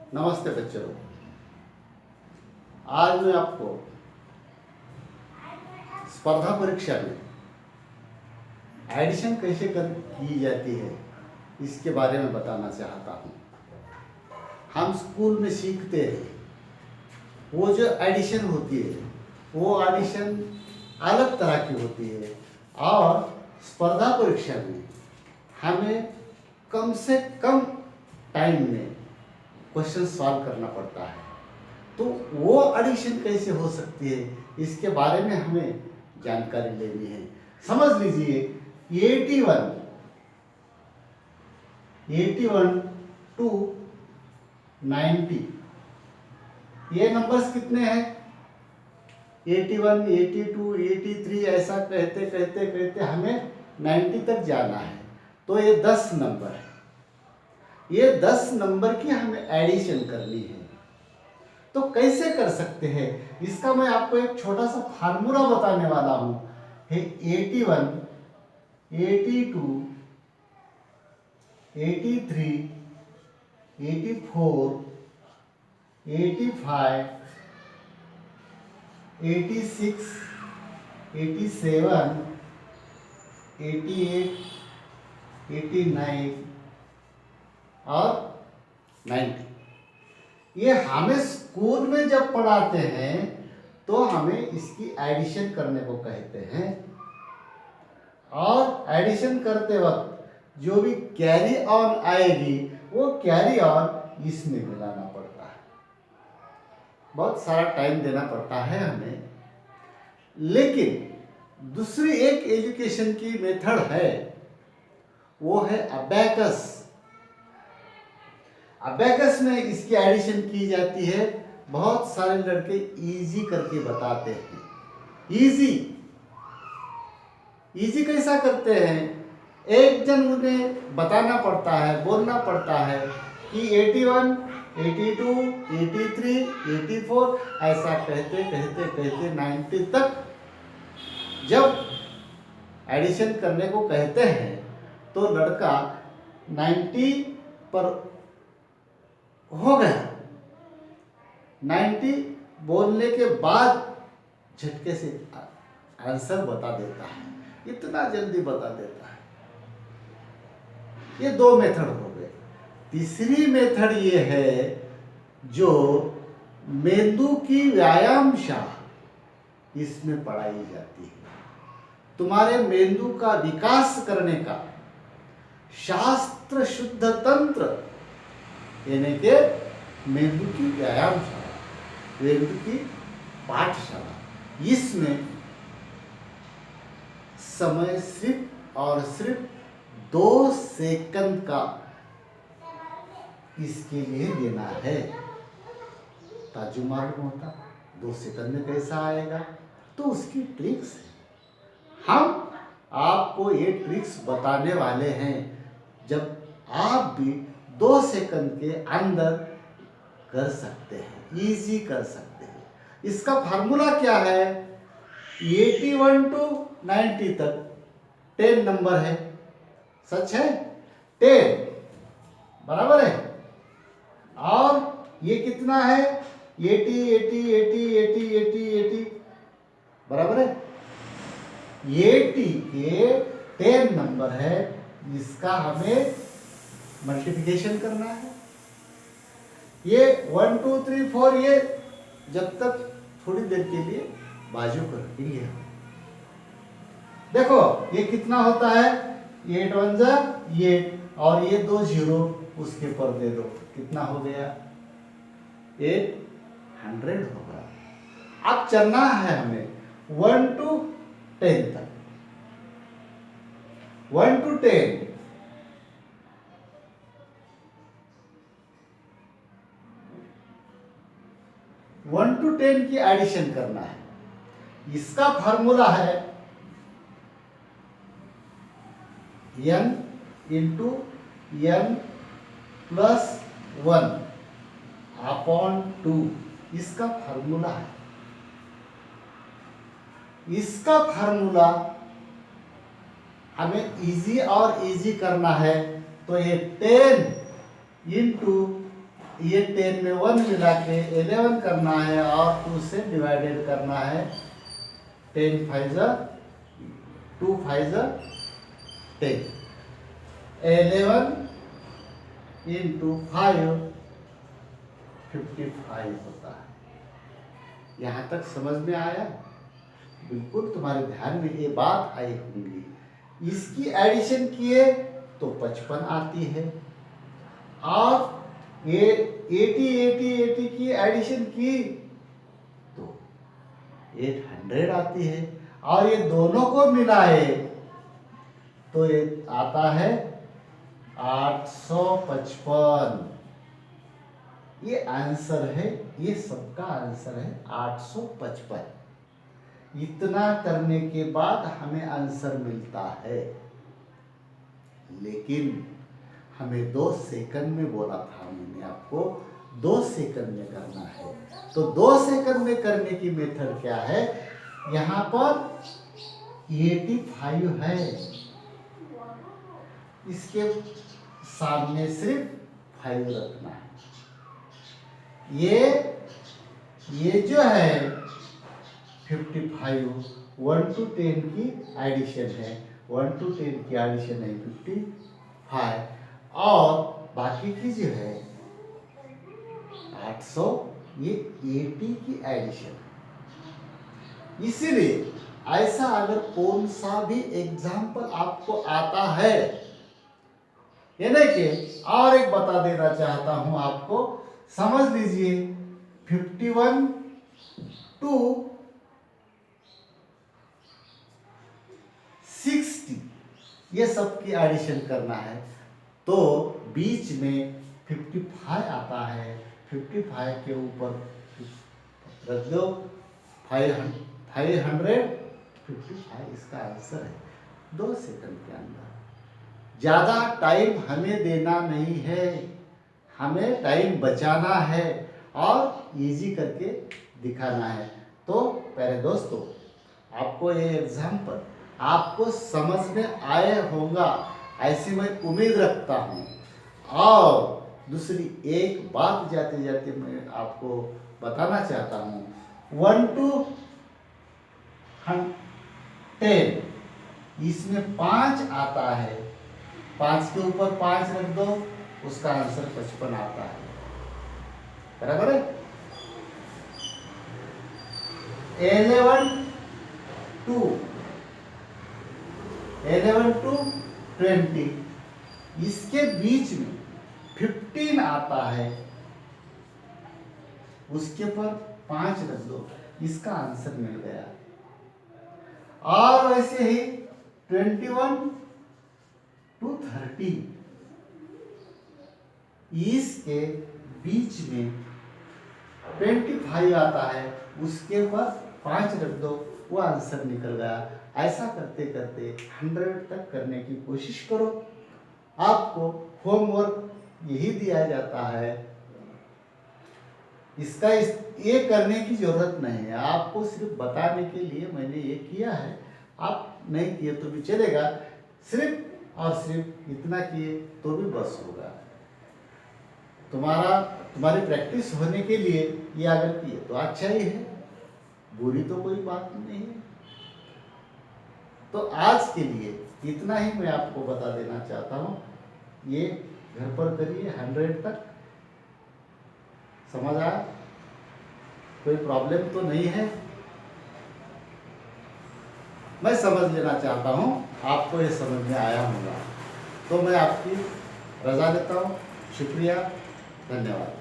नमस्ते बच्चों। आज मैं आपको स्पर्धा परीक्षा में एडिशन कैसे की जाती है इसके बारे में बताना चाहता हूँ। हम स्कूल में सीखते हैं, वो जो एडिशन होती है वो एडिशन अलग तरह की होती है और स्पर्धा परीक्षा में हमें कम से कम टाइम में क्वेश्चन सॉल्व करना पड़ता है। तो वो एडिशन कैसे हो सकती है इसके बारे में हमें जानकारी लेनी है। समझ लीजिए 81 टू 90, ये नंबर्स कितने हैं? 81, 82, 83 ऐसा कहते कहते कहते हमें 90 तक जाना है। तो ये 10 नंबर है। ये 10 नंबर की हमें एडिशन करनी है। तो कैसे कर सकते हैं इसका मैं आपको एक छोटा सा फार्मूला बताने वाला हूं। है 81, 82, 83, 84, 85, 86, 87, 88, 89 और 90। ये हमें स्कूल में जब पढ़ाते हैं तो हमें इसकी एडिशन करने को कहते हैं और एडिशन करते वक्त जो भी कैरी ऑन आएगी वो कैरी ऑन इसमें मिलाना पड़ता है। बहुत सारा टाइम देना पड़ता है हमें। लेकिन दूसरी एक एजुकेशन की मेथड है, वो है अबैकस। अबैकस में इसकी एडिशन की जाती है। बहुत सारे लड़के इजी करके बताते हैं। इजी कैसा करते हैं? एक जन उन्हें बताना पड़ता है, बोलना पड़ता है कि 81, 82, 83, 84 ऐसा कहते कहते कहते 90 तक जब एडिशन करने को कहते हैं तो लड़का 90 पर हो गया। 90 बोलने के बाद झटके से आंसर बता देता है, इतना जल्दी बता देता है। ये 2 मेथड हो गए। तीसरी मेथड ये है जो मेंदु की व्यायामशाला इसमें पढ़ाई जाती है। तुम्हारे मेंदु का विकास करने का शास्त्र शुद्ध तंत्र यानी के मेंदु की व्यायामशाला, मेंदु की पाठशाला, इसमें समय सिर्फ और सिर्फ 2 सेकंड का इसके लिए लेना है। ताज्जुब मालूम होता 2 सेकंड में कैसा आएगा? तो उसकी ट्रिक्स है। हम आपको ये ट्रिक्स बताने वाले हैं जब आप भी 2 सेकंड के अंदर कर सकते हैं, इजी कर सकते हैं। इसका फार्मूला क्या है? 81 टू 90 तक 10 नंबर है, सच है? 10 बराबर है। और ये कितना है? 80, 80, 80, 80, 80, 80 बराबर है। 80 के 10 नंबर है, इसका हमें मल्टीप्लिकेशन करना है। ये 1, 2, 3, 4 ये जब तक थोड़ी देर के लिए बाजू कर रखेंगे। देखो ये कितना होता है? 8 1 जा 8 और ये 2 0 उसके पर दे दो, कितना हो गया? 800 होगा। अब चलना है हमें 1 टू 10 तक। 1 टू 10 1 टू 10 की एडिशन करना है। इसका फॉर्मूला है n into n plus 1 upon 2। इसका फॉर्मूला है। इसका फॉर्मूला हमें इजी और इजी करना है। तो ये 10 इंटू ये 10 में 1 मिला के 11 करना है और 2 से डिवाइडेड करना है। 10 5 जा 2 5 जा 10, 11 into 5 55 होता है। यहाँ तक समझ में आया? बिल्कुल तुम्हारे ध्यान में ये बात आई होंगी। इसकी एडिशन किए तो 55 आती है, और ये 80 की एडिशन की तो 800 आती है, और ये दोनों को मिलाए तो ये आता है 855। ये आंसर है, ये सबका आंसर है 855। इतना करने के बाद हमें आंसर मिलता है, लेकिन हमें 2 सेकंड में बोला था मैंने आपको, 2 सेकंड में करना है। तो 2 सेकंड में करने की मेथड क्या है? यहाँ पर 85 है, इसके सामने सिर्फ 5 रखना है। ये जो है 55 1 to 10 की एडिशन है, 1 to 10 की एडिशन है 55, और बाकी की जो है 800 ये 80 की एडिशन है। इसीलिए ऐसा अगर कौन सा भी एग्जाम्पल आपको आता है, ये नहीं कि, और एक बता देना चाहता हूं आपको, समझ लीजिए 51 to 60 ये सब की एडिशन करना है, तो बीच में 55 आता है, 55 के ऊपर रख दो 555, इसका आंसर है 2 सेकंड के अंदर। ज़्यादा टाइम हमें देना नहीं है, हमें टाइम बचाना है और इजी करके दिखाना है। तो प्यारे दोस्तों, आपको ये एग्जाम्पल आपको समझ में आया होगा ऐसी मैं उम्मीद रखता हूँ। और दूसरी एक बात जाते जाते मैं आपको बताना चाहता हूँ, 1 to 10 इसमें 5 आता है, 5 के ऊपर 5 रख दो, उसका आंसर 55 आता है। बराबर है? 11 to 20 इसके बीच में 15 आता है, उसके पर 5 रख दो, इसका आंसर मिल गया। और वैसे ही 21 to 30 इसके बीच में 25 आता है, उसके पर 5 रख दो, वो आंसर निकल गया। ऐसा करते करते 100 तक करने की कोशिश करो। आपको होमवर्क यही दिया जाता है, इसका ये करने की जरूरत नहीं है, आपको सिर्फ बताने के लिए मैंने ये किया है। आप नहीं किए तो भी चलेगा, सिर्फ और सिर्फ इतना किए तो भी बस होगा। तुम्हारी प्रैक्टिस होने के लिए ये अगर किए तो अच्छा ही है, बुरी तो कोई बात नहीं है। तो आज के लिए इतना ही मैं आपको बता देना चाहता हूँ। ये घर पर करिए 100 तक। समझ आया? कोई प्रॉब्लम तो नहीं है? मैं समझ लेना चाहता हूँ आपको ये समझ में आया होगा। तो मैं आपकी रजा लेता हूँ। शुक्रिया, धन्यवाद।